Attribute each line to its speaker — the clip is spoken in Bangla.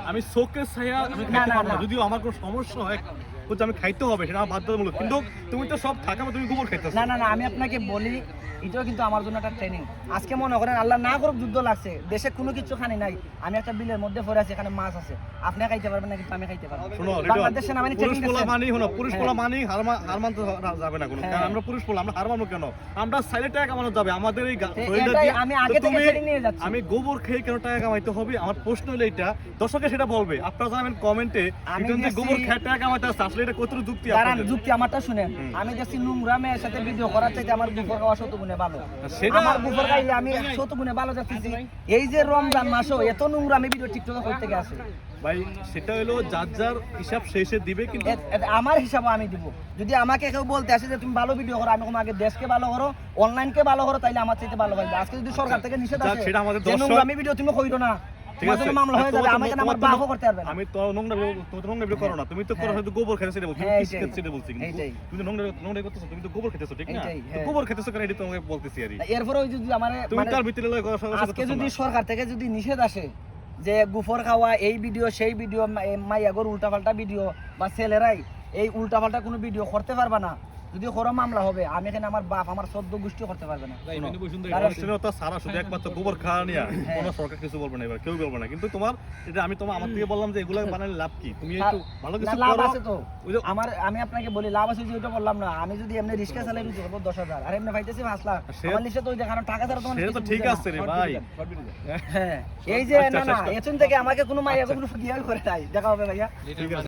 Speaker 1: আমি শোকের ছায়া আমি খাইতে পারবো না, যদিও আমার কোনো সমস্যা হয় হচ্ছে আমি খাইতে হবে, সেটা আমার বাধ্যতামূলক। কিন্তু তুমি তো সব থাকা তুমি গোবর খাইতেছো।
Speaker 2: না না না, আমি আপনাকে বলি এটাও কিন্তু আমার জন্য একটা ট্রেনিং। আজকে মনে করেন আল্লাহ না করুক যুদ্ধ লাগছে, দেশে কোনো কিছু খানি নাই, আমি একটা বিলের মধ্যে পড়ে আছি, এখানে মাছ আছে, আপনি খাইতে পারবেন না কিন্তু আমি খাইতে পারবো।
Speaker 1: শোনো
Speaker 2: বাংলাদেশ সেনাবাহিনী
Speaker 1: পুরুষ
Speaker 2: ট্রেনিং
Speaker 1: পোলা
Speaker 2: দিচ্ছে।
Speaker 1: মানি, শোনো পুরুষ পোলা মানি হার মানতে যাবে না কোনো, কারণ আমরা পুরুষ পোলা, আমরা হার মানবো কেন? আমরা সাইডে টাকা কামানো যাবে আমাদের এই শরীরটা
Speaker 2: এটাই
Speaker 1: দিয়ে।
Speaker 2: আমি আগে থেকে ট্রেনিং নিয়ে যাচ্ছি।
Speaker 1: আমি গোবর খেয়ে কেন টাকা কামাইতে হবে? আমার প্রশ্ন হলো এটা, দর্শকে সেটা বলবে। আপনারা জানাবেন কমেন্টে, গোবর খেয়ে টাকা কামাইতে আসছে, আসলে এটা কতটুকু যুক্তি?
Speaker 2: কারণ যুক্তি আমারটা শুনেন, আমি দেখছি নোংরা মেয়ের সাথে ভিডিও করার চাইতে আমার গোবর খাওয়া 100 গুণে ভালো। আমার গোবর খাইলে আমি 100 গুণে ভালো যাচ্ছি। এই যে রমজান মাসও এত নোংরা আমি ভিডিও টিকটকে করতে গেছি
Speaker 1: ভাই, সেটা হলো যার যার হিসাব শেষে দিবে, কিন্তু
Speaker 2: আমার হিসাবে আমি দিব। যদি আমাকে কেউ বলতে আসে যে তুমি ভালো ভিডিও করো, আমি কোনো আগে দেশকে ভালো করো, অনলাইনকে ভালো করো, তাইলে আমার চাইতে ভালো হবে। আজকে যদি সরকার থেকে নিষেধ আসে
Speaker 1: সেটা আমাদের
Speaker 2: যে নোংরা আমি ভিডিও তুমি কইরো না,
Speaker 1: ঠিক আছে,
Speaker 2: মামলা হয়ে যাবে, আমাকে আমার বাপও করতে পারবে না।
Speaker 1: আমি তো নোংরা ভিডিও করো না, তুমি তো করো হয়তো গোবর খেতে সেটা বলছো, কি খেতে সেটা বলছি, কিন্তু তুমি তো নোংরা করতেছো, তুমি তো গোবর খেতেছো, ঠিক না? তো গোবর খেতেছো কেন, এটা তো আমি বলতেছি। আর
Speaker 2: এরপরে ওই যদি আমার
Speaker 1: তুমি তার ভিতরে
Speaker 2: আজকে যদি সরকার থেকে যদি নিষেধ আসে যে গুফর খাওয়া, এই ভিডিও সেই ভিডিও, মাইয়াগর উল্টাপাল্টা ভিডিও বা ছেলেরাই এই উল্টাপাল্টা কোনো ভিডিও করতে পারবে না, যদি খরম মামলা হবে, আমি এখানে আমার বাপ আমার 14 গোষ্ঠী করতে পারবে না।
Speaker 1: সারা শুধু একমাত্র গোবর খাওয়া নিয়ে কোনো সরকার কিছু বলবে না, এবার কেউ বলবে না। কিন্তু তোমার এটা আমি আমার থেকে বললাম যে এগুলো বানালে লাভ কি? তুমি একটু ভালো কিছু
Speaker 2: লাভ
Speaker 1: করো।
Speaker 2: আছে তো আমি আপনাকে বলি লাভ আছে, যে ওইটা বললাম না। আমি যদি এমনি রিস্কা চালাই বিক্রি করবো 10,000, আর এমনি পাইতেছি 5 লাখ, আমার লিস্টে তো ওই দেখানো টাকা ছাড়া তোমার
Speaker 1: সেটা তো ঠিক আছে রে ভাই।
Speaker 2: হ্যাঁ, এই যে না না এখান থেকে আমাকে কোনো মাইয়া কোনো ফিয়ার করে নাই, দেখা হবে ভাইয়া।
Speaker 1: ঠিক আছে।